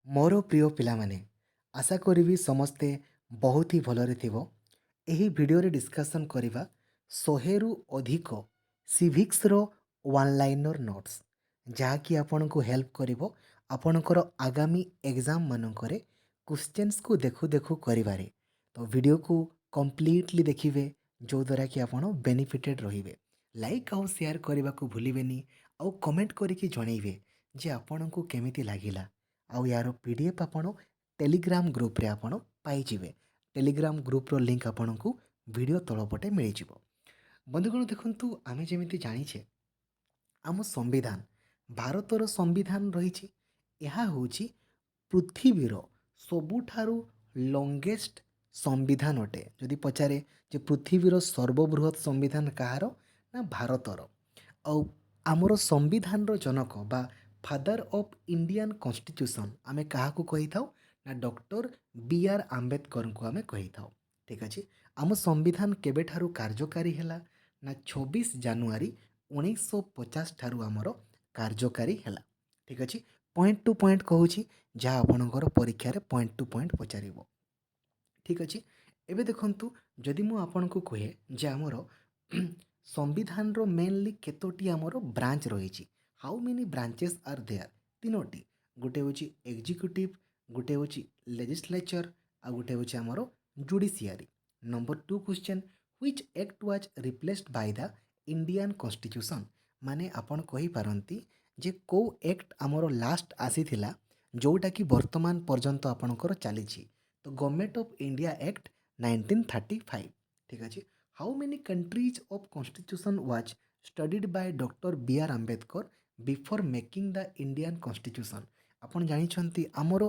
ମୋର ପ୍ରିୟ ପିଲାମାନେ, ଆଶା କରିବି ସମସ୍ତେ ବହୁତ ହି ଭଲରେ ଥିବ। ଏହି ଭିଡ଼ିଓରେ ଡିସ୍କସନ୍ କରିବା 100ରୁ ଅଧିକ ସିଭିକ୍ସର ୱାନ୍ ଲାଇନର୍ ନୋଟ୍ସ, ଯାହାକି ଆପଣଙ୍କୁ ହେଲ୍ପ କରିବ ଆପଣଙ୍କର ଆଗାମୀ ଏକ୍ଜାମ୍ ମାନଙ୍କରେ କ୍ୱେଶ୍ଚେନ୍ସକୁ ଦେଖୁ ଦେଖୁ କରିବାରେ। ତ ଭିଡ଼ିଓକୁ କମ୍ପ୍ଲିଟଲି ଦେଖିବେ, ଯେଉଁଦ୍ୱାରା କି ଆପଣ ବେନିଫିଟେଡ଼ ରହିବେ। ଲାଇକ୍ ଆଉ ସେୟାର କରିବାକୁ ଭୁଲିବେନି, ଆଉ କମେଣ୍ଟ କରିକି ଜଣେଇବେ ଯେ ଆପଣଙ୍କୁ କେମିତି ଲାଗିଲା। ଆଉ ୟାର PDF ଆପଣ ଟେଲିଗ୍ରାମ ଗ୍ରୁପ୍ରେ ଆପଣ ପାଇଯିବେ। ଟେଲିଗ୍ରାମ ଗ୍ରୁପ୍ର ଲିଙ୍କ୍ ଆପଣଙ୍କୁ ଭିଡ଼ିଓ ତଳପଟେ ମିଳିଯିବ। ବନ୍ଧୁଗଣ ଦେଖନ୍ତୁ, ଆମେ ଯେମିତି ଜାଣିଛେ ଆମ ସମ୍ବିଧାନ, ଭାରତର ସମ୍ବିଧାନ ରହିଛି, ଏହା ହେଉଛି ପୃଥିବୀର ସବୁଠାରୁ ଲଙ୍ଗେଷ୍ଟ ସମ୍ବିଧାନ ଅଟେ। ଯଦି ପଚାରେ ଯେ ପୃଥିବୀର ସର୍ବବୃହତ ସମ୍ବିଧାନ କାହାର, ନା ଭାରତର। ଆଉ ଆମର ସମ୍ବିଧାନର ଜନକ ବା ଫାଦର ଅଫ୍ ଇଣ୍ଡିଆନ୍ କନଷ୍ଟିଟ୍ୟୁସନ୍ ଆମେ କାହାକୁ କହିଥାଉ, ନା ଡକ୍ଟର B.R. ଆମ୍ବେଦକରଙ୍କୁ ଆମେ କହିଥାଉ। ଠିକ୍ ଅଛି। ଆମ ସମ୍ବିଧାନ କେବେଠାରୁ କାର୍ଯ୍ୟକାରୀ ହେଲା, ନା 26 ଜାନୁଆରୀ 1950 ଠାରୁ ଆମର କାର୍ଯ୍ୟକାରୀ ହେଲା। ଠିକ୍ ଅଛି। ପଏଣ୍ଟ ଟୁ ପଏଣ୍ଟ କହୁଛି, ଯାହା ଆପଣଙ୍କର ପରୀକ୍ଷାରେ ପଏଣ୍ଟ ଟୁ ପଏଣ୍ଟ ପଚାରିବ। ଠିକ୍ ଅଛି। ଏବେ ଦେଖନ୍ତୁ, ଯଦି ମୁଁ ଆପଣଙ୍କୁ କୁହେ ଯେ ଆମର ସମ୍ବିଧାନର ମେନଲି କେତୋଟି ଆମର ବ୍ରାଞ୍ଚ ରହିଛି, how many branches are there, ତିନୋଟି। ଗୋଟେ ହେଉଛି ଏକ୍ଜିକ୍ୟୁଟିଭ, ଗୋଟେ ହେଉଛି ଲେଜିସ୍ଲେଚର, ଆଉ ଗୋଟେ ହେଉଛି ଆମର judiciary. Number 2 question, which act was ରିପ୍ଲେସ୍ଡ Bai the Indian constitution. ମାନେ ଆପଣ କହିପାରନ୍ତି ଯେ କେଉଁ ଆକ୍ଟ ଆମର ଲାଷ୍ଟ ଆସିଥିଲା, ଯେଉଁଟାକି ବର୍ତ୍ତମାନ ପର୍ଯ୍ୟନ୍ତ ଆପଣଙ୍କର ଚାଲିଛି। ତ ଗଭର୍ଣ୍ଣମେଣ୍ଟ ଅଫ୍ ଇଣ୍ଡିଆ ଆକ୍ଟ 1935। ଠିକ୍ ଅଛି। How many countries of constitution was ଷ୍ଟଡିଡ୍ Bai doctor B.R. Ambedkar before making the Indian constitution. ଆପଣ ଜାଣିଛନ୍ତି ଆମର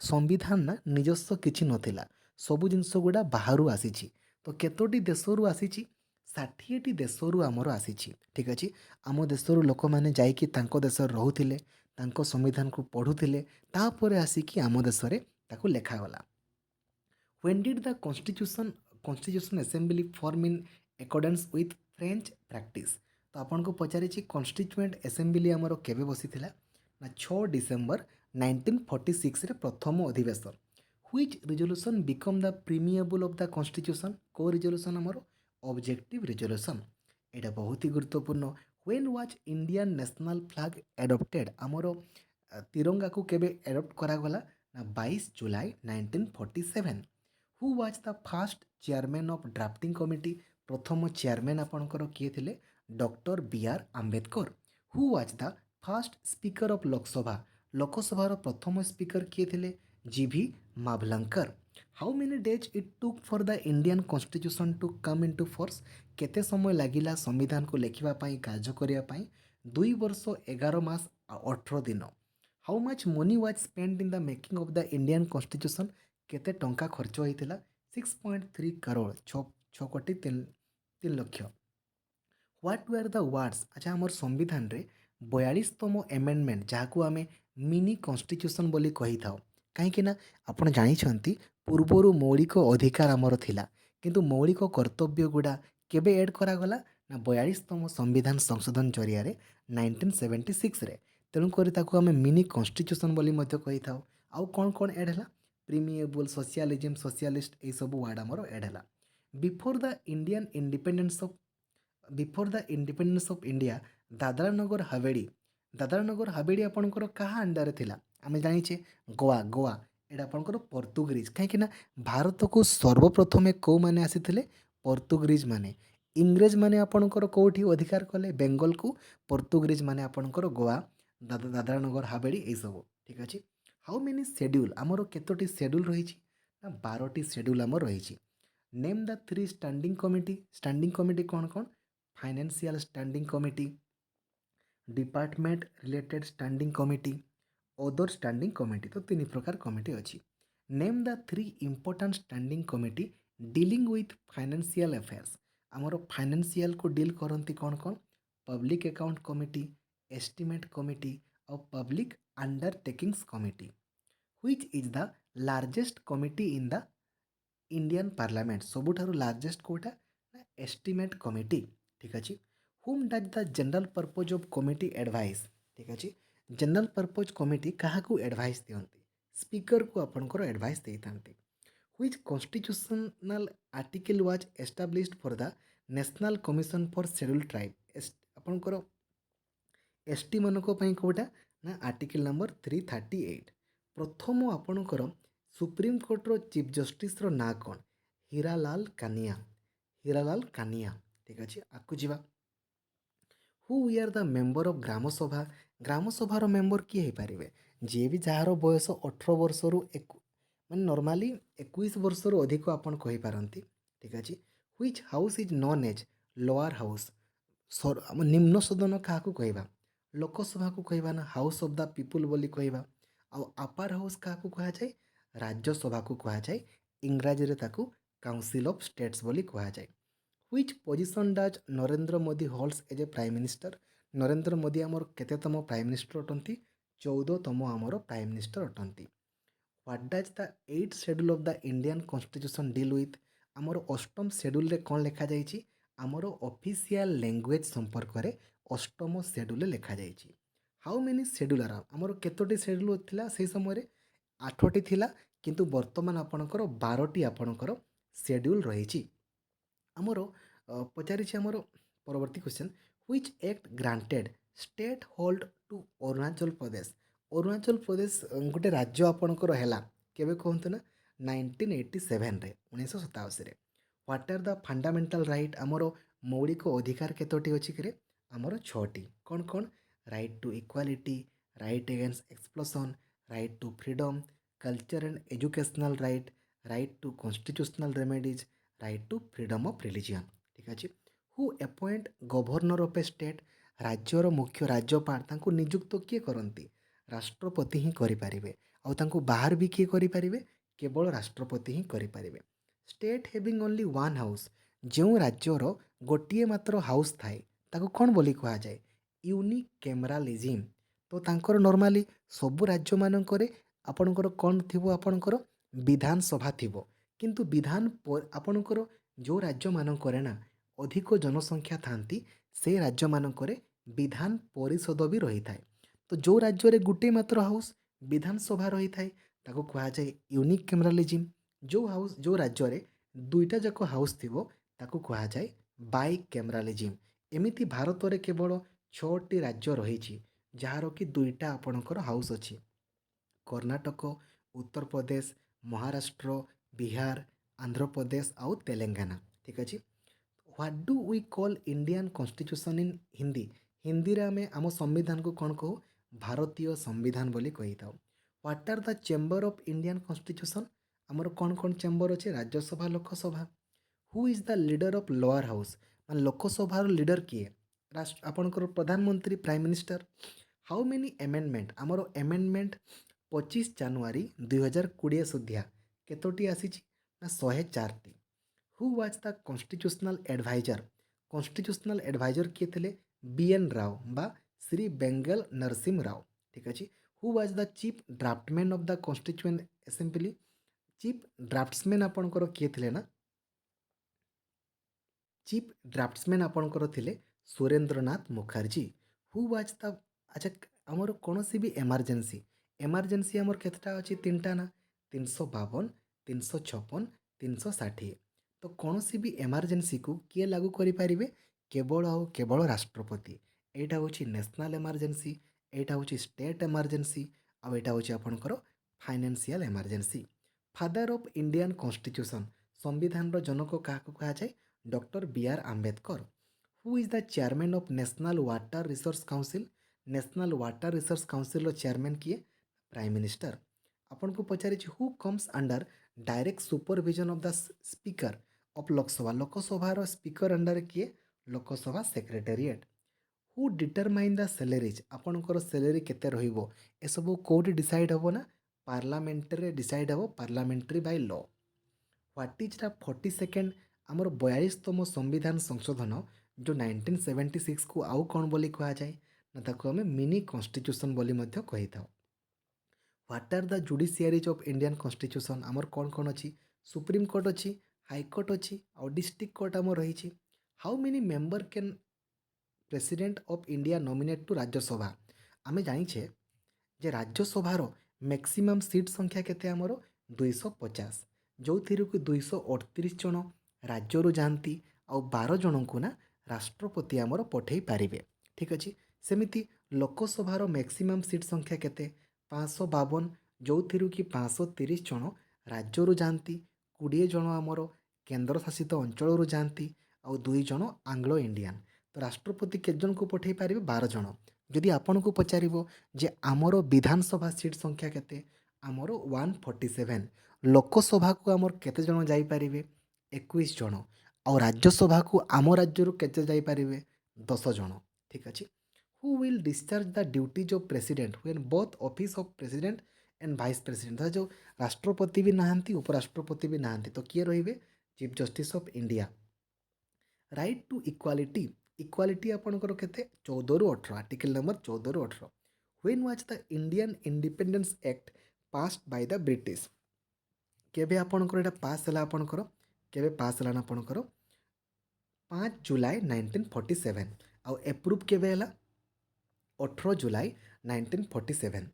ସମ୍ବିଧାନ ନା ନିଜସ୍ୱ କିଛି ନଥିଲା, ସବୁ ଜିନିଷ ଗୁଡ଼ା ବାହାରୁ ଆସିଛି। ତ କେତୋଟି ଦେଶରୁ ଆସିଛି, 60ଟି ଦେଶରୁ ଆମର ଆସିଛି। ଠିକ୍ ଅଛି। ଆମ ଦେଶରୁ ଲୋକମାନେ ଯାଇକି ତାଙ୍କ ଦେଶରେ ରହୁଥିଲେ, ତାଙ୍କ ସମ୍ବିଧାନକୁ ପଢ଼ୁଥିଲେ, ତାପରେ ଆସିକି ଆମ ଦେଶରେ ତାକୁ ଲେଖାଗଲା। When did the Constitution Assembly form in accordance with French practice? ତ ଆପଣଙ୍କୁ ପଚାରିଛି କନଷ୍ଟିଚ୍ୟୁଏଣ୍ଟ ଆସେମ୍ବଲି ଆମର କେବେ ବସିଥିଲା, ନା 6 ଡିସେମ୍ବର 1946ରେ ପ୍ରଥମ ଅଧିବେଶନ। Which resolution become the preamble of the constitution. କେଉଁ ରିଜଲ୍ୟୁସନ୍ ଆମର? Objective resolution. ଏଇଟା ବହୁତ ହି ଗୁରୁତ୍ୱପୂର୍ଣ୍ଣ। When was Indian national flag adopted. ଆମର ତିରଙ୍ଗାକୁ କେବେ ଆଡପ୍ଟ କରାଗଲା, ନା 22 July 1947। Who was the first chairman of drafting committee. ପ୍ରଥମ ଚେୟାରମ୍ୟାନ୍ ଆପଣଙ୍କର କିଏ ଥିଲେ? Doctor B.R. Ambedkar. Who was the first speaker of Lok Sabha. ଲୋକସଭାର ପ୍ରଥମ ସ୍ପିକର କିଏ ଥିଲେ? G.V. Mavalankar. How many days eat ଟୁକ୍ for the Indian constitution to come into force. କେତେ ସମୟ ଲାଗିଲା ସମ୍ବିଧାନକୁ ଲେଖିବା ପାଇଁ, କାର୍ଯ୍ୟ କରିବା ପାଇଁ? 2 ବର୍ଷ 11 ମାସ 18 ଦିନ। How much money was spend in the making of the Indian constitution. କେତେ ଟଙ୍କା ଖର୍ଚ୍ଚ ହୋଇଥିଲା? 6.3 କରୋଡ଼, 6 କୋଟି 3 ଲକ୍ଷ। What were the words. ଆଚ୍ଛା, ଆମର ସମ୍ବିଧାନରେ 42ତମ ଏମେଣ୍ଡମେଣ୍ଟ, ଯାହାକୁ ଆମେ ମିନି କନଷ୍ଟିଟ୍ୟୁସନ୍ ବୋଲି କହିଥାଉ। କାହିଁକି ନା ଆପଣ ଜାଣିଛନ୍ତି ପୂର୍ବରୁ ମୌଳିକ ଅଧିକାର ଆମର ଥିଲା, କିନ୍ତୁ ମୌଳିକ କର୍ତ୍ତବ୍ୟ ଗୁଡ଼ା କେବେ ଏଡ୍ କରାଗଲା, ନା 42ତମ ସମ୍ବିଧାନ ସଂଶୋଧନ ଜରିଆରେ 1976ରେ। ତେଣୁକରି ତାକୁ ଆମେ ମିନି କନଷ୍ଟିଟ୍ୟୁସନ୍ ବୋଲି ମଧ୍ୟ କହିଥାଉ। ଆଉ କ'ଣ କ'ଣ ଏଡ୍ ହେଲା? ପ୍ରିମିଏବୁଲ୍, ସୋସିଆଲିଜିମ୍, ସୋସିଆଲିଷ୍ଟ, ଏଇସବୁ ୱାର୍ଡ଼ ଆମର ଏଡ୍ ହେଲା। Before the independence of India, Dadra Nagar Haveli. Dadra Nagar Haveli ଆପଣଙ୍କର କାହା ଅଣ୍ଡରରେ ଥିଲା? ଆମେ ଜାଣିଛେ ଗୋଆ। ଏଇଟା ଆପଣଙ୍କର ପର୍ତ୍ତୁଗୀଜ। କାହିଁକିନା ଭାରତକୁ ସର୍ବପ୍ରଥମେ କେଉଁମାନେ ଆସିଥିଲେ? ପର୍ତ୍ତୁଗୀଜ ମାନେ। ଇଂରେଜ ମାନେ ଆପଣଙ୍କର କେଉଁଠି ଅଧିକାର କଲେ? ବେଙ୍ଗଲକୁ। ପର୍ତ୍ତୁଗୀଜ ମାନେ ଆପଣଙ୍କର ଗୋଆ, ଦାଦରା ନଗର ହାବେଳି, ଏଇସବୁ। ଠିକ୍ ଅଛି। ହାଉ ମେନି ସେଡ୍ୟୁଲ୍, ଆମର କେତୋଟି ସେଡ୍ୟୁଲ୍ ରହିଛି? ନା 12ଟି ସେଡ୍ୟୁଲ୍ ଆମର ରହିଛି। Name the 3 standing committee. Standing committee କ'ଣ କ'ଣ? Financial standing committee, department related standing committee, other standing committee. ତ 3 ପ୍ରକାର କମିଟି ଅଛି। Name the 3 important standing committee dealing with financial affairs. ଆମର ଫାଇନାନ୍ସିଆଲକୁ ଡିଲ୍ କରନ୍ତି କ'ଣ କ'ଣ? Public account committee, estimate committee, ଆଉ public undertakings committee. Which is the largest committee in the Indian parliament. ସବୁଠାରୁ ଲାର୍ଜେଷ୍ଟ କେଉଁଟା? ନା ଏଷ୍ଟିମେଟ୍ କମିଟି। ଠିକ୍ ଅଛି। Whom does the general purpose of committee advise. ଠିକ୍ ଅଛି। ଜେନେରାଲ ପର୍ପୋଜ କମିଟି କାହାକୁ advice ଦିଅନ୍ତି? स्पीकर को आपणकर एडवाइस देइथांती। Which constitutional article was established for the national commission for schedule tribe. आपणकर एसटी ମାନଙ୍କ ପାଇଁ କୋଉଟା ନା ଆର୍ଟିକଲ ନମ୍ବର 338। ପ୍ରଥମ ଆପଣଙ୍କର ସୁପ୍ରିମକୋର୍ଟର ଚିଫ୍ ଜଷ୍ଟିସର ନାଁ କ'ଣ? ହୀରାଲାଲ କାନିଆ। ହୀରାଲାଲ କାନିଆ। ଠିକ୍ ଅଛି, ଆଗକୁ ଯିବା। ହୁ ଆର୍ ଦ ମେମ୍ବର ଅଫ୍ ଗ୍ରାମସଭା। ଗ୍ରାମସଭାର ମେମ୍ବର କିଏ ହେଇପାରିବେ? ଯିଏ ବି ଯାହାର ବୟସ 18 ବର୍ଷରୁ ମାନେ ନର୍ମାଲି 21 ବର୍ଷରୁ ଅଧିକ ଆପଣ କହିପାରନ୍ତି। ଠିକ୍ ଅଛି। Which house is known as lower house. ଆମ ନିମ୍ନ ସଦନ କାହାକୁ କହିବା? ଲୋକସଭାକୁ କହିବା ନା ହାଉସ୍ ଅଫ୍ ଦ ପିପୁଲ୍ ବୋଲି କହିବା। ଆଉ ଆପାର ହାଉସ୍ କାହାକୁ କୁହାଯାଏ? ରାଜ୍ୟସଭାକୁ କୁହାଯାଏ। ଇଂରାଜୀରେ ତାକୁ କାଉନସିଲ୍ ଅଫ୍ ଷ୍ଟେଟ୍ସ ବୋଲି କୁହାଯାଏ। Which position does Narendra Modi holds as a prime minister. Narendra Modi ଆମର କେତେତମ ପ୍ରାଇମ୍ ମିନିଷ୍ଟର ଅଟନ୍ତି? 14ତମ ଆମର ପ୍ରାଇମ୍ ମିନିଷ୍ଟର ଅଟନ୍ତି। What does the 8th schedule of the Indian constitution deal with. ଆମର ଅଷ୍ଟମ ସେଡ୍ୟୁଲ୍ରେ କ'ଣ ଲେଖାଯାଇଛି? ଆମର ଅଫିସିଆଲ ଲାଙ୍ଗୁଏଜ୍ ସମ୍ପର୍କରେ ଅଷ୍ଟମ ସେଡ୍ୟୁଲ୍ରେ ଲେଖାଯାଇଛି। ହାଉ ମେନି ସେଡ୍ୟୁଲ୍ ଆର୍? ଆମର କେତୋଟି ସେଡ୍ୟୁଲ୍ ଥିଲା ସେହି ସମୟରେ? 8ଟି ଥିଲା, କିନ୍ତୁ ବର୍ତ୍ତମାନ ଆପଣଙ୍କର 12ଟି ଆପଣଙ୍କର ସେଡ୍ୟୁଲ୍ ରହିଛି। ଆମର ପଚାରିଛି ଆମର ପରବର୍ତ୍ତୀ question, which act granted state hold to Arunachal Pradesh. Arunachal Pradesh ଗୋଟେ ରାଜ୍ୟ ଆପଣଙ୍କର ହେଲା କେବେ କୁହନ୍ତୁ ନା? 1987ରେ, 1987ରେ। What are the fundamental right? ଆମର ମୌଳିକ ଅଧିକାର କେତୋଟି ଅଛି କିରେ? ଆମର 6ଟି। କ'ଣ କ'ଣ? Right to equality, right against explosion, right to freedom, culture and educational right, right to constitutional remedies, right to freedom of religion. ଠିକ୍ ଅଛି। Who appoint governor of a state. ରାଜ୍ୟର ମୁଖ୍ୟ ରାଜ୍ୟପାଳ ତାଙ୍କୁ ନିଯୁକ୍ତ କିଏ କରନ୍ତି? ରାଷ୍ଟ୍ରପତି ହିଁ କରିପାରିବେ। ଆଉ ତାଙ୍କୁ ବାହାର ବି କିଏ କରିପାରିବେ? କେବଳ ରାଷ୍ଟ୍ରପତି ହିଁ କରିପାରିବେ। State having only one house. ଯେଉଁ ରାଜ୍ୟର ଗୋଟିଏ ମାତ୍ର ହାଉସ୍ ଥାଏ ତାକୁ କ'ଣ ବୋଲି କୁହାଯାଏ? ୟୁନିକ୍ କ୍ୟାମେରାଲିଜିମ୍। ତ ତାଙ୍କର ନର୍ମାଲି ସବୁ ରାଜ୍ୟମାନଙ୍କରେ ଆପଣଙ୍କର କ'ଣ ଥିବ? ଆପଣଙ୍କର ବିଧାନସଭା ଥିବ। କିନ୍ତୁ ଆପଣଙ୍କର ଯେଉଁ ରାଜ୍ୟମାନଙ୍କରେ ନା ଅଧିକ ଜନସଂଖ୍ୟା ଥାଆନ୍ତି ସେ ରାଜ୍ୟମାନଙ୍କରେ ବିଧାନ ପରିଷଦ ବି ରହିଥାଏ। ତ ଯେଉଁ ରାଜ୍ୟରେ ଗୋଟିଏ ମାତ୍ର ହାଉସ୍ ବିଧାନସଭା ରହିଥାଏ ତାକୁ କୁହାଯାଏ ୟୁନିକ୍ କ୍ୟାମେରାଲିଜିମ୍। ଯେଉଁ ରାଜ୍ୟରେ ଦୁଇଟା ଯାକ ହାଉସ୍ ଥିବ ତାକୁ କୁହାଯାଏ ବାଇ କ୍ୟାମେରାଲିଜିମ୍। ଏମିତି ଭାରତରେ କେବଳ 6ଟି ରାଜ୍ୟ ରହିଛି ଯାହାର କି ଦୁଇଟା ଆପଣଙ୍କର ହାଉସ୍ ଅଛି। କର୍ଣ୍ଣାଟକ, ଉତ୍ତରପ୍ରଦେଶ, ମହାରାଷ୍ଟ୍ର, ବିହାର, ଆନ୍ଧ୍ରପ୍ରଦେଶ ଆଉ ତେଲେଙ୍ଗାନା। ଠିକ୍ ଅଛି। What do we call Indian constitution in Hindi? ହିନ୍ଦୀରେ ଆମେ ଆମ ସମ୍ବିଧାନକୁ କ'ଣ କହୁ? ଭାରତୀୟ ସମ୍ବିଧାନ ବୋଲି କହିଥାଉ। What are the chamber of Indian constitution? ଆମର କ'ଣ କ'ଣ ଚେମ୍ବର ଅଛି? Rajya Sabha, Lok Sabha. Who is the leader of lower house? ମାନେ ଲୋକସଭାର ଲିଡର କିଏ? ଆପଣଙ୍କର ପ୍ରଧାନମନ୍ତ୍ରୀ, prime minister. How many amendment? ଆମର ଆମେଣ୍ଡମେଣ୍ଟ 25 ଜାନୁଆରୀ 2020 ସୁଦ୍ଧା କେତୋଟି ଆସିଛି? ନା 104ଟି। Who was the constitutional adviser? Constitutional adviser କିଏ ଥିଲେ? BN ରାଓ ବା ଶ୍ରୀ ବେଙ୍ଗଲ ନରସିଂହ ରାଓ। ଠିକ୍ ଅଛି। Who was the chief draftman of the constituent assembly? Chief draftsman ଆପଣଙ୍କର କିଏ ଥିଲେ ନା? ଚିଫ୍ ଡ୍ରାଫ୍ଟସମ୍ୟାନ୍ ଆପଣଙ୍କର ଥିଲେ Surendranath Mukherjee. Who was the ଆଚ୍ଛା ଆମର କୌଣସି ବି ଏମାର୍ଜେନ୍ସି ଆମର କେତେଟା ଅଛି? 3ଟା ନା? 352, 356, 360। ତ କୌଣସି ବି ଏମାର୍ଜେନ୍ସିକୁ କିଏ ଲାଗୁ କରିପାରିବେ? କେବଳ ଆଉ କେବଳ ରାଷ୍ଟ୍ରପତି। ଏଇଟା ହେଉଛି ନ୍ୟାସନାଲ୍ ଏମାର୍ଜେନ୍ସି, ଏଇଟା ହେଉଛି ଷ୍ଟେଟ୍ ଏମାର୍ଜେନ୍ସି, ଆଉ ଏଇଟା ହେଉଛି ଆପଣଙ୍କର financial emergency. Father of Indian constitution? ସମ୍ବିଧାନର ଜନକ କାହାକୁ କୁହାଯାଏ? Doctor BR Ambedkar. Who is the chairman of national water resource council? National water resource କାଉନସିଲ୍ର ଚେୟାରମ୍ୟାନ୍ କିଏ? Prime minister. ଆପଣଙ୍କୁ ପଚାରିଛି who comes under direct supervision of the speaker of Lok Sabha? ଲୋକସଭାର speaker ଅଣ୍ଡରରେ କିଏ? Lok Sabha secretariat. Who determine the salaries? ଆପଣଙ୍କର salary କେତେ ରହିବ ଏସବୁ କେଉଁଠି ଡିସାଇଡ଼୍ ହେବ ନା? ପାର୍ଲାମେଣ୍ଟରେ ଡିସାଇଡ଼୍ ହେବ, parliamentary Bai law. What is the 42nd ଆମର 42ତମ ସମ୍ବିଧାନ ସଂଶୋଧନ ଯେଉଁ 1976କୁ ଆଉ କ'ଣ ବୋଲି କୁହାଯାଏ? ନା ତାକୁ ଆମେ ମିନି କନଷ୍ଟିଟ୍ୟୁସନ୍ ବୋଲି ମଧ୍ୟ କହିଥାଉ। What are the judiciaries of Indian constitution? ଆମର କ'ଣ କ'ଣ ଅଛି? ସୁପ୍ରିମକୋର୍ଟ ଅଛି, ହାଇକୋର୍ଟ ଅଛି, ଆଉ ଡିଷ୍ଟ୍ରିକ୍ଟ କୋର୍ଟ ଆମର ରହିଛି। How many member can president of India nominate to Rajya Sabha? ଆମେ ଜାଣିଛେ ଯେ ରାଜ୍ୟସଭାର मैक्सिमम सीट संख्या केते आमर 250 जो कि 238 जन राज्य जाती आ 12 जन को ना राष्ट्रपति आमर पठे पारे। ठीक अच्छे सेमिति लोकसभार मैक्सिमम सीट संख्या केते 552 जो कि 530 जन राज्य जाती 20 जन आमर केन्द्र शासित अंचल जाती आ 2 जन आंग्लो इंडियन। तो राष्ट्रपति केते जन को पठे पारे 12 जन। जदि आपन को पचारिबो जे आमर विधानसभा सीट संख्या केते आमर 147 लोकसभा को आमर केते जन जाई पारिबे 21 जन और राज्यसभा को आम राज्य केते जाई पारिबे 10 जन। ठीक अच्छे who will discharge the duties of president when both office of president and vice president जो राष्ट्रपति भी नहांती उपराष्ट्रपति भी नहांती तो किए रहिबे chief justice of India. Right to equality equality आपणकर केते 14 रु 18 आर्टिकल नंबर 14 रु 18 when was the Indian independence act passed by the British केबे आपणकर एटा पास हला आपणकर केबे पास हला आपणकर 5 जुलाई 1947 आउ एप्रूव केबे हला 18 जुलाई 1947।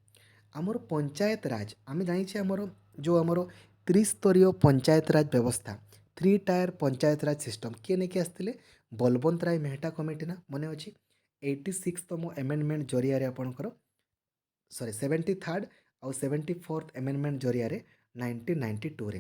आमर पंचायत राज आम जानी आमर जो आमर त्रिस्तरीय पंचायत राज व्यवस्था 3 टायर पंचायत राज सिस्टम किए नहीं आसते बलवंत राय मेहटा कमिटी ना मन अच्छी 86तम एमेंडमेंट जरिया आपणकर सॉरी 73rd आउ 74th एमेंडमेंट जरिया 1992 रे।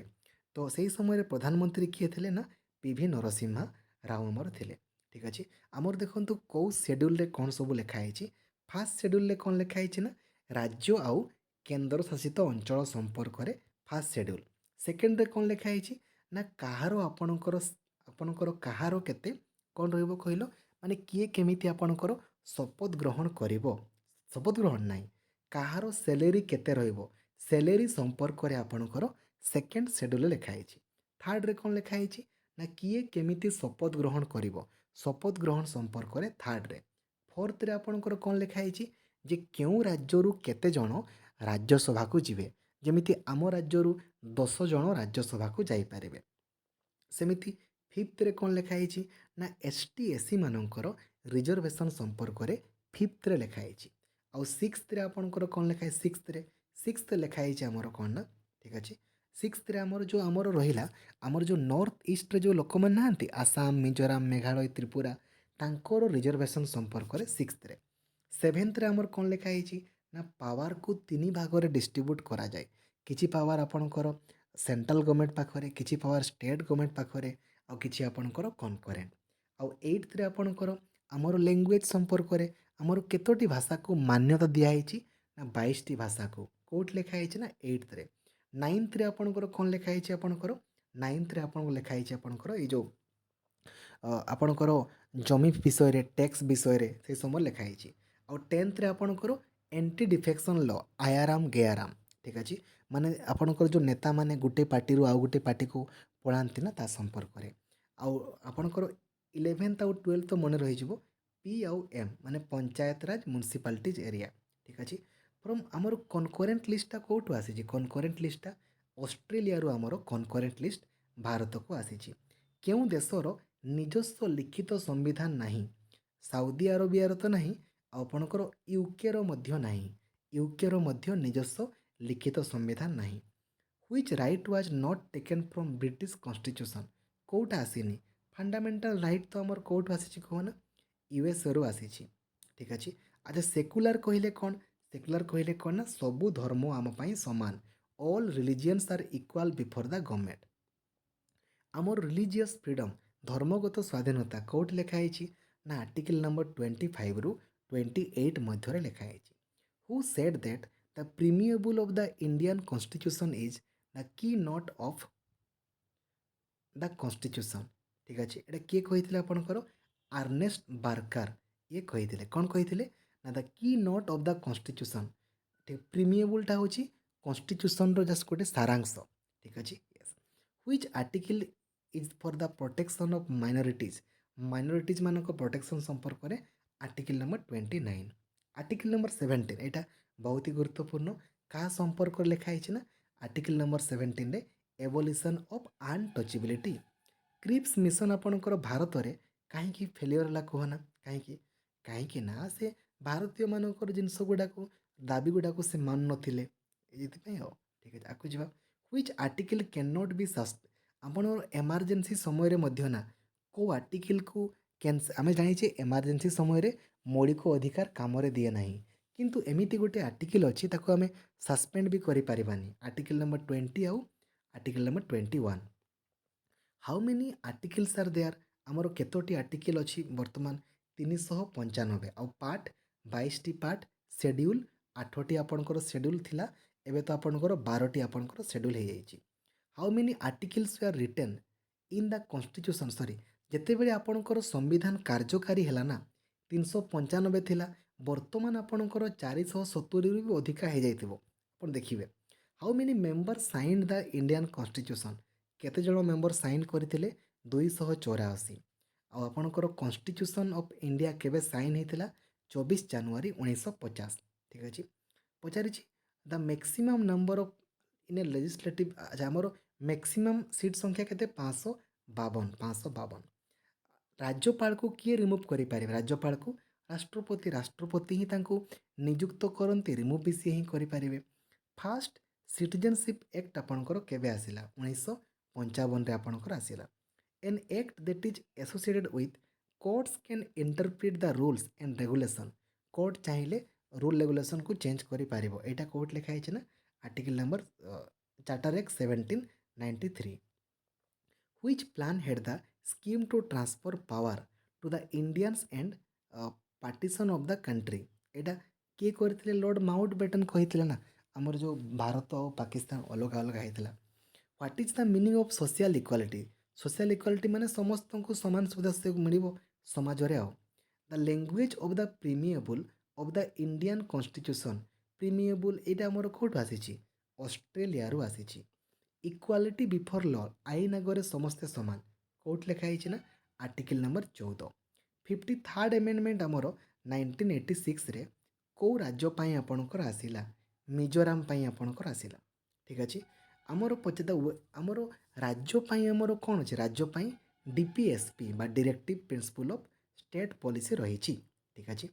तो सही समय प्रधानमंत्री किए थे ना पीवी नरसिम्हा राव आमर थे। ठीक अच्छे आमर देखो कौ शेड्यूल कौन सब लिखाई फास्ट शेड्यूल कौन लिखाई ना राज्य आउ केन्द्र शासित अंचल संपर्क में फास्ट शेड्यूल सेकेंड कौन लिखाई ना कहार आपणकर आपणकर कहार केते कौन रहिबो कहलो माने किए केमिति आपणकर शपथ ग्रहण करिवो शपथ ग्रहण नाई कहार सैलरी केते रहिबो सैलरी संपर्क में आपणकर सेकेंड शेड्यूल लिखाई। थर्ड रे कौन लिखाई ना किए केमिति शपथ ग्रहण करिवो शपथ ग्रहण संपर्क में थर्ड रे। फोर्थ रे आपणकर कौन लिखाई जे केउ राज्यरू केते जन राज्यसभा को जिवे जेमिति आम राज्यरू 10 जन राज्यसभा को जाई पारिबे। सेमिति फिफ्थ रे कौन लिखाई ना एसटी एससी मानकर रिजर्वेशन संपर्क में फिफ्थ रे लिखाई आउ सिक्स्थ रे आपणकर कौन लिखाई सिक्स्थ लिखाई आमर कौन ना ठीक अच्छे सिक्स्थ रे आमर जो आमर रहिला आमर जो नॉर्थ ईस्ट रे जो लोक मन नाहांती आसाम मिजोराम मेघालय त्रिपुरा तांकर रिजर्वेशन संपर्क में सिक्स्थ रे। सेवेन्थ रे आमर कौन लिखाई ना पावर को 3 भाग में डिस्ट्रीब्यूट करा जाए किछि पावर आपणकर सेंट्रल गवर्नमेंट पाखरे किछि पावर स्टेट गवर्नमेंट पाखरे आउ किछि आपणकर कनकरेंट आउ एट्थ रे आपणकर आमर लैंग्वेज संपर्क में आमर केतोटी भाषा को मान्यता दिखाई ना 22टी भाषा को कोट लिखाई ना एट्थ रे। नाइन्थ रे आपणकर कौन लिखाई आपणकर नाइन्थ रे आपन लिखाई आपणकर ये जो आपणकर जमी विषय रे टैक्स विषय रे से समय लिखाई आउ टेन्थ रे आपणकर anti defection law Aaya Ram Gaya Ram. ठीक अच्छे माने आपणकर जो नेता माने गुटे पार्टी रू आउ गुटे पार्टी को पढ़ाती ना ता संपर्क में आउ आपणकर 11th आउ 12th तो मन रही पी आउ एम माने पंचायत राज म्युनिसिपालिटीज एरिया। ठीक अच्छे फ्रॉम आमर कनकरेंट लिस्टा कौटू आसी कनकरेंट लिस्टा ऑस्ट्रेलिया रू आमर कनकरेंट लिस्ट भारत को आसी केउ देशर निजस्व लिखित संविधान नहीं साउदी अरेबियार तो नहीं आपणकर यूके रो मध्य नहीं यूके रो मध्य निजस्व लिखित संविधान नहीं which right was not taken from British constitution कोटा आसीनी फंडामेंटल राइट तो आमर कोट आसी कहना यूएस रु आसी। ठीक अच्छे अच्छा सेकुलर कहले कौन सेकुलर कहले कौन ना सबू धर्म आम पाई समान all religions are equal before the government आमर रिलीजियस फ्रीडम धर्मगत स्वाधीनता कौट लिखाई ना आर्टिकल नंबर 25 रु 28 मध्य लिखाई who said that the preamble of the Indian constitution is the keynote of the constitution. ठीक अच्छे एटा किए कही आपणकर आर्नेस्ट बार्कर ये कही कौन कही ना the keynote of the constitution ठीक प्रीमिएबलटा हूँ कॉन्स्टिट्यूशन जस्ट गोटे सारांश। ठीक अच्छे yes which article is for the protection of minorities minorities मान प्रोटेक्शन संपर्क में आर्टिकल नंबर 29 आर्टिकल नंबर 17 यहाँ बहुत ही गुरुत्वपूर्ण क्या संपर्क लिखाई ना आर्टिकल नंबर 17 रे abolition of untouchability Cripps mission आपणकर भारत में कहीं फेलियर है कहना कहीं ना से भारतीय मानकर जिनस गुड़ाक दाबी गुड़ाक से मान नथिले ଏଇଥିପାଇଁ ଆଉ ଠିକ୍ ଅଛି ଆଗକୁ ଯିବା। Which article can not be ଆପଣଙ୍କର ଏମର୍ଜେନ୍ସି ସମୟରେ ମଧ୍ୟ ନା କେଉଁ ଆର୍ଟିକଲ୍କୁ ଆମେ ଜାଣିଛେ ଏମର୍ଜେନ୍ସି ସମୟରେ ମୌଳିକ ଅଧିକାର କାମରେ ଦିଏ ନାହିଁ, କିନ୍ତୁ ଏମିତି ଗୋଟେ ଆର୍ଟିକଲ୍ ଅଛି ତାକୁ ଆମେ ସସ୍ପେଣ୍ଡ ବି କରିପାରିବାନି। ଆର୍ଟିକଲ୍ ନମ୍ବର 20 ଆଉ article number 21। How many articles are there? ଆମର କେତୋଟି ଆର୍ଟିକଲ୍ ଅଛି ବର୍ତ୍ତମାନ? 395। ଆଉ ପାର୍ଟ 22ଟି ପାର୍ଟ, ସେଡ୍ୟୁଲ୍ 8ଟି ଆପଣଙ୍କର ସେଡ୍ୟୁଲ୍ ଥିଲା, ଏବେ ତ ଆପଣଙ୍କର 12ଟି ଆପଣଙ୍କର ସେଡ୍ୟୁଲ୍ ହେଇଯାଇଛି। How many articles were written in the constitution? Sorry, ଯେତେବେଳେ ଆପଣଙ୍କର ସମ୍ବିଧାନ କାର୍ଯ୍ୟକାରୀ ହେଲା ନା 395 ଥିଲା, ବର୍ତ୍ତମାନ ଆପଣଙ୍କର 470ରୁ ବି ଅଧିକା ହେଇଯାଇଥିବ। ଆପଣ ଦେଖିବେ how many member signed the Indian constitution? କେତେଜଣ ମେମ୍ବର ସାଇନ୍ କରିଥିଲେ? 284। ଆଉ ଆପଣଙ୍କର କନଷ୍ଟିଟ୍ୟୁସନ୍ ଅଫ୍ ଇଣ୍ଡିଆ କେବେ ସାଇନ୍ ହେଇଥିଲା? 24 ଜାନୁଆରୀ 1950। ଠିକ୍ ଅଛି। ପଚାରିଛି the maximum number of in a legislative, ଆମର ମ୍ୟାକ୍ସିମମ୍ ସିଟ୍ ସଂଖ୍ୟା କେତେ? 552। ରାଜ୍ୟପାଳକୁ କିଏ ରିମୁଭ୍ କରିପାରିବେ? ରାଜ୍ୟପାଳକୁ ରାଷ୍ଟ୍ରପତି ହିଁ ତାଙ୍କୁ ନିଯୁକ୍ତ କରନ୍ତି, ରିମୁଭ୍ ବି ସିଏ ହିଁ କରିପାରିବେ। ଫାର୍ଷ୍ଟ ସିଟିଜେନସିପ୍ ଆକ୍ଟ ଆପଣଙ୍କର କେବେ ଆସିଲା? 1955ରେ ଆପଣଙ୍କର ଆସିଲା। An act that is associated with courts can interpret the rules and regulation? Court ଚାହିଁଲେ ରୁଲ୍ ରେଗୁଲେସନ୍କୁ ଚେଞ୍ଜ କରିପାରିବ। ଏଇଟା କୋର୍ଟ ଲେଖା ହେଇଛି ନା article number charter act 1793। Which plan had the scheme to transfer power to the Indians and partition of the country? ଏଇଟା କିଏ କରିଥିଲେ? ଲର୍ଡ ମାଉଣ୍ଟ ବେଟନ୍ କହିଥିଲେ ନା, ଆମର ଯେଉଁ ଭାରତ ଆଉ ପାକିସ୍ତାନ ଅଲଗା ଅଲଗା ହେଇଥିଲା। What is the meaning of social equality? Social equality ମାନେ ସମସ୍ତଙ୍କୁ ସମାନ ସୁବିଧା ସୁଯୋଗ ମିଳିବ ସମାଜରେ। ଆଉ the language of the preamble of the Indian constitution? Preamble ଏଇଟା ଆମର କେଉଁଠୁ ଆସିଛି? ଅଷ୍ଟ୍ରେଲିଆରୁ ଆସିଛି। ଇକ୍ୱାଲିଟି ବିଫୋର୍ ଲ, ଆଇନ ଆଗରେ ସମସ୍ତେ ସମାନ, କୋଉଠି ଲେଖା ହେଇଛି ନା ଆର୍ଟିକଲ୍ ନମ୍ବର 14। 53rd ଆମେଣ୍ଡମେଣ୍ଟ ଆମର 1986ରେ କେଉଁ ରାଜ୍ୟ ପାଇଁ ଆପଣଙ୍କର ଆସିଲା? ମିଜୋରାମ ପାଇଁ ଆପଣଙ୍କର ଆସିଲା। ଠିକ୍ ଅଛି। ଆମର ଆମର ରାଜ୍ୟ ପାଇଁ ଆମର କ'ଣ ଅଛି? ରାଜ୍ୟ ପାଇଁ DPSP ବା directive principle of state policy ରହିଛି। ଠିକ୍ ଅଛି।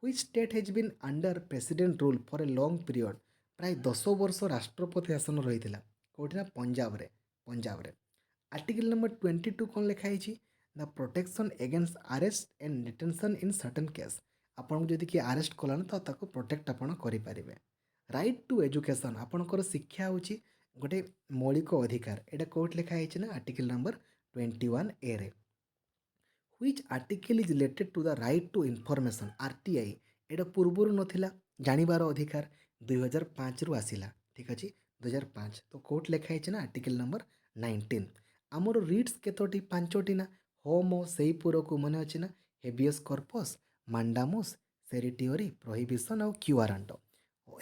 Which state hedge bin under president rule for a long period? ପ୍ରାୟ 10 ବର୍ଷ ରାଷ୍ଟ୍ରପତି ଶାସନ ରହିଥିଲା। କେଉଁଠି ନା ପଞ୍ଜାବରେ। ଆର୍ଟିକଲ୍ ନମ୍ବର 22 କ'ଣ ଲେଖା ହେଇଛି? The protection against arrest and detention in certain case? ଆପଣଙ୍କୁ ଯଦି କିଏ ଆରେଷ୍ଟ କଲାନି ତ ତାକୁ ପ୍ରୋଟେକ୍ଟ ଆପଣ କରିପାରିବେ। ରାଇଟ୍ ଟୁ ଏଜୁକେସନ୍, ଆପଣଙ୍କର ଶିକ୍ଷା ହେଉଛି ଗୋଟେ ମୌଳିକ ଅଧିକାର। ଏଇଟା କେଉଁଠି ଲେଖା ହେଇଛି ନା article number 21A। Which article is related to the right to information? RTI, ଏଇଟା ପୂର୍ବରୁ ନଥିଲା, ଜାଣିବାର ଅଧିକାର 2005ରୁ ଆସିଲା। ଠିକ୍ ଅଛି, 2005। ତ କେଉଁଠି ଲେଖା ହେଇଛି ନା ଆର୍ଟିକଲ୍ ନମ୍ବର 19। ଆମର ରିଟ୍ସ କେତୋଟି? 5ଟି ନା। ହୋମ ସେଇ ପୁରକୁ ମନେ ଅଛି ନା? Habeas corpus, mandamus, certiorari, prohibition ଆଉ କ୍ୟୁଆରାଣ୍ଟ।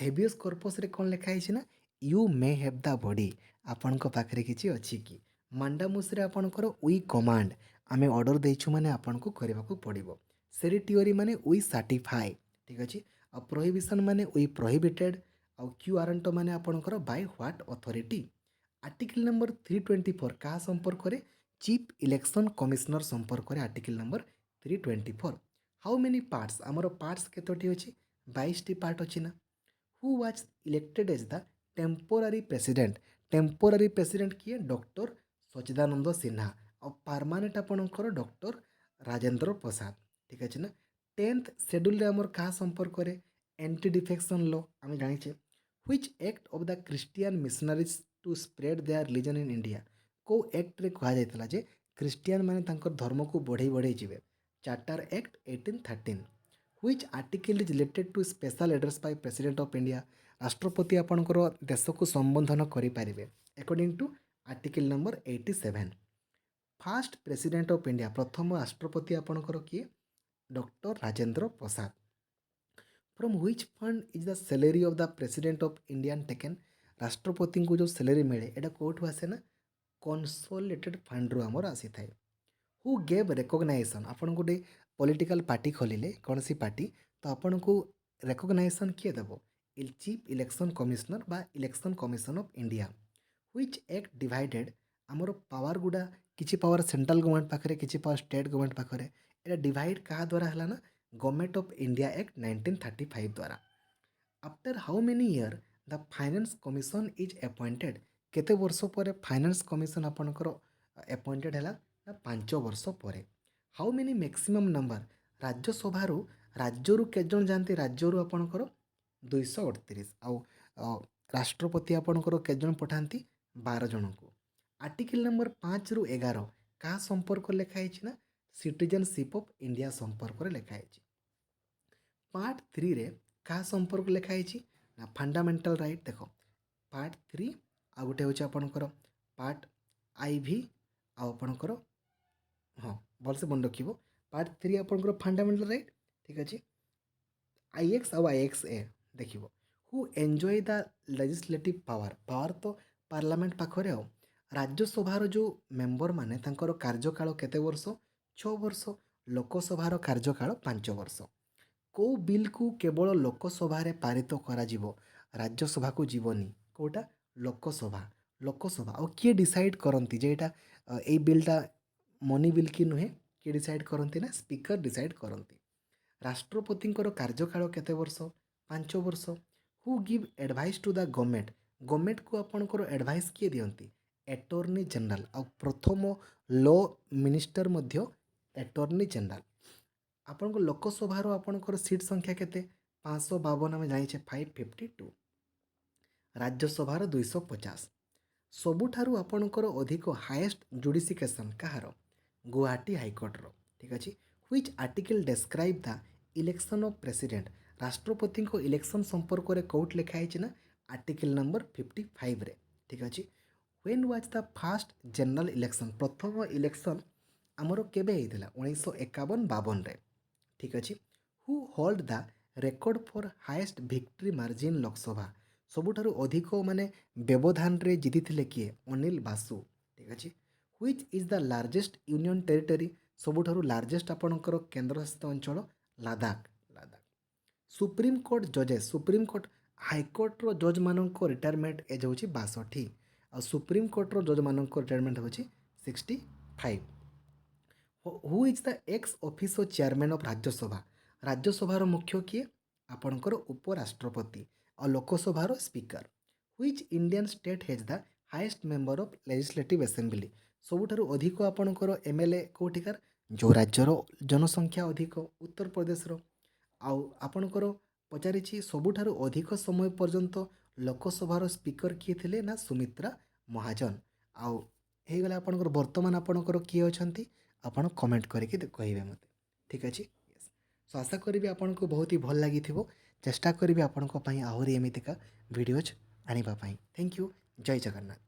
ହେବିୟସ୍ କର୍ପସ୍ରେ କ'ଣ ଲେଖା ହେଇଛି ନା you may have the body? ଆପଣଙ୍କ ପାଖରେ କିଛି ଅଛି କି? ମାଣ୍ଡାମୁସ୍ରେ ଆପଣଙ୍କର ୱି କମାଣ୍ଡ, ଆମେ ଅର୍ଡ଼ର ଦେଇଛୁ ମାନେ ଆପଣଙ୍କୁ କରିବାକୁ ପଡ଼ିବ। ସେରିଟିଓରି ମାନେ ୱି ସାର୍ଟିଫାଏ। ଠିକ୍ ଅଛି। ଆଉ ପ୍ରୋହିବିସନ୍ ମାନେ ୱି ପ୍ରୋହିବିଟେଡ୍। ଆଉ କ୍ୟୁଆରାଣ୍ଟ ମାନେ ଆପଣଙ୍କର Bai what authority? Article number 324 କାହା ସମ୍ପର୍କରେ? ଚିଫ୍ ଇଲେକ୍ସନ୍ କମିଶନର ସମ୍ପର୍କରେ article number 324। How many parts? ଆମର ପାର୍ଟସ୍ କେତୋଟି ଅଛି? 22ଟି ପାର୍ଟ ଅଛି ନା। Who was elected age the temporary president? Temporary president କିଏ? ଡକ୍ଟର ସଚିଦାନନ୍ଦ ସିହ୍ନା। ଆଉ ପାର୍ମାନେଣ୍ଟ ଆପଣଙ୍କର ଡକ୍ଟର ରାଜେନ୍ଦ୍ର ପ୍ରସାଦ। ଠିକ୍ ଅଛି ନା। 10th ସେଡ୍ୟୁଲ୍ରେ ଆମର କାହା ସମ୍ପର୍କରେ? ଏଣ୍ଟି ଡିଫେକ୍ସନ୍ ଲ, ଆମେ ଜାଣିଛେ। Which act of the Christian missionaries to spread their religion in India? କେଉଁ ଆକ୍ଟରେ କୁହାଯାଇଥିଲା ଯେ ଖ୍ରୀଷ୍ଟିଆନ ମାନେ ତାଙ୍କର ଧର୍ମକୁ ବଢ଼େଇ ଯିବେ? Charter act 1813। Which article is related to special address by president of India? ରାଷ୍ଟ୍ରପତି ଆପଣଙ୍କର ଦେଶକୁ ସମ୍ବୋଧନ କରିପାରିବେ according to article number 87। First president of India, ପ୍ରଥମ ରାଷ୍ଟ୍ରପତି ଆପଣଙ୍କର କିଏ? Doctor Rajendra Prasad. From which fund is the salary of the president of Indian taken? ରାଷ୍ଟ୍ରପତିଙ୍କୁ ଯେଉଁ ସାଲାରୀ ମିଳେ ଏଇଟା କେଉଁଠୁ ଆସେ ନା କନସୋଲିଡେଟେଡ୍ ଫଣ୍ଡରୁ ଆମର ଆସିଥାଏ। ହୁ ଗେଭ୍ ରେକଗ୍ନାଇଜେସନ୍? ଆପଣ ଗୋଟେ ପଲିଟିକାଲ୍ ପାର୍ଟି ଖୋଲିଲେ, କୌଣସି ପାର୍ଟି, ତ ଆପଣଙ୍କୁ ରେକଗ୍ନାଇଜେସନ୍ କିଏ ଦେବ? ଚିଫ୍ ଇଲେକ୍ସନ୍ କମିଶନର ବା election commission of India. Which act divided? ଆମର ପାୱାର ଗୁଡ଼ା, କିଛି ପାୱାର ସେଣ୍ଟ୍ରାଲ ଗଭର୍ଣ୍ଣମେଣ୍ଟ ପାଖରେ, କିଛି ପାୱାର ଷ୍ଟେଟ୍ ଗଭର୍ଣ୍ଣମେଣ୍ଟ ପାଖରେ। ଏଇଟା ଡିଭାଇଡ୍ କାହା ଦ୍ୱାରା ହେଲା ନା ଗଭର୍ଣ୍ଣମେଣ୍ଟ ଅଫ୍ ଇଣ୍ଡିଆ ଆକ୍ଟ 1935 ଦ୍ୱାରା। After how many year the finance commission is appointed केते वर्ष पर फाइनान्स कमिशन आपणकर अपॉइंटेड है ना 5 वर्ष पर। How many maximum number Rajya Sabha राज्यरू केजन जाती राज्यरू आपणकर 238 आउ राष्ट्रपति आपणकर केजन पठाती 12 जन को। आर्टिकल नंबर 5 ରୁ 11 क्या संपर्क लिखाई ना सिटीजनशिप ऑफ इंडिया संपर्क लिखाई। पार्ट 3 रे क्या संपर्क लिखाई ना फंडामेंटल राइट। देख पार्ट 3 आ गोटे हूँ आपणकर पार्ट IV आपणकर हाँ भलसे मन रखिए पार्ट 3 आपणकर फंडामेंटल राइट ठीक अच्छे। IX आउ IXA देख who enjoy the legislative power power तो पार्लियामेंट पाखरे आ राज्यसभार जो मेंबर माने तांकर कार्यकाल केते वर्ष 6 वर्ष लोकसभार कार्यकाल 5 वर्ष। को बिल को केवल लोकसभा पारित करा राज्यसभा को जीवनी कोटा लोकसभा और किए डिसाइड करती जे एटा ए बिलटा मनी बिल की नुहे किए डिसाइड करती ना स्पीकर डिसाइड करती। राष्ट्रपति कार्यकाल केते वर्ष 5 वर्ष। Who give advice to the government को आपणकर एडवाइस किए दियंती एटर्नी जनरल आ प्रथम लॉ मिनिस्टर मध्य एटर्नी जनरल। आपण लोकसभार आपणकर सीट संख्या केते 552 आम जाने 552 राज्यसभार 250 सबुठारु आपणकर अधिक हाईएस्ट जुडिशिकेशन कहार गुवाहाटी हाईकोर्टर ठीक अच्छे। Which article describe the election of president राष्ट्रपति को इलेक्शन संपर्क में कौट लिखाई ना आर्टिकल नंबर 55 रे ठीक अच्छे। When was the first general election प्रथम इलेक्शन आमर केबे होता 1951-52 रे ठीक अच्छे। Who hold the record for highest victory margin Lok Sabha सबुठारु अधिक माने व्यवधान रे जीति थिले किए अनिल बासु ठीक अच्छे। Which is the largest union territory सबुठारु लार्जेस्ट आपणकर केन्द्रशासित अंचल लद्दाख। सुप्रीम कोर्ट जजेस सुप्रीम कोर्ट हाईकोर्ट रो जज मानक रिटायरमेंट एज हूँ 62 आ सुप्रीम कोर्ट रो जज मानक रिटायरमेंट हूँ 65। Who is the ex officio chairman of Rajya Sabha राज्यसभार मुख्य किए आपणकर उपराष्ट्रपति और लोकसभार speaker. Which Indian state has the highest member of legislative assembly सबुठारु अधिक आपणकर MLA कोठिकार जो राज्यर जनसंख्या अधिक उत्तर प्रदेश आउ आपणकर पचारि सबुठारु अधिक समय पर्यंत लोकसभार स्पीकर किए थिले ना सुमित्रा महाजन आउ गला आपणकर वर्तमान आपणकर किए अछंती आपण कमेंट करके कहिबे मते ठीक अच्छे। यस सो आशा करी आपको बहुत ही भल लगी चेष्टा करी आपण आहरी एमतीका वीडियोज आने। थैंक यू जय जगन्नाथ।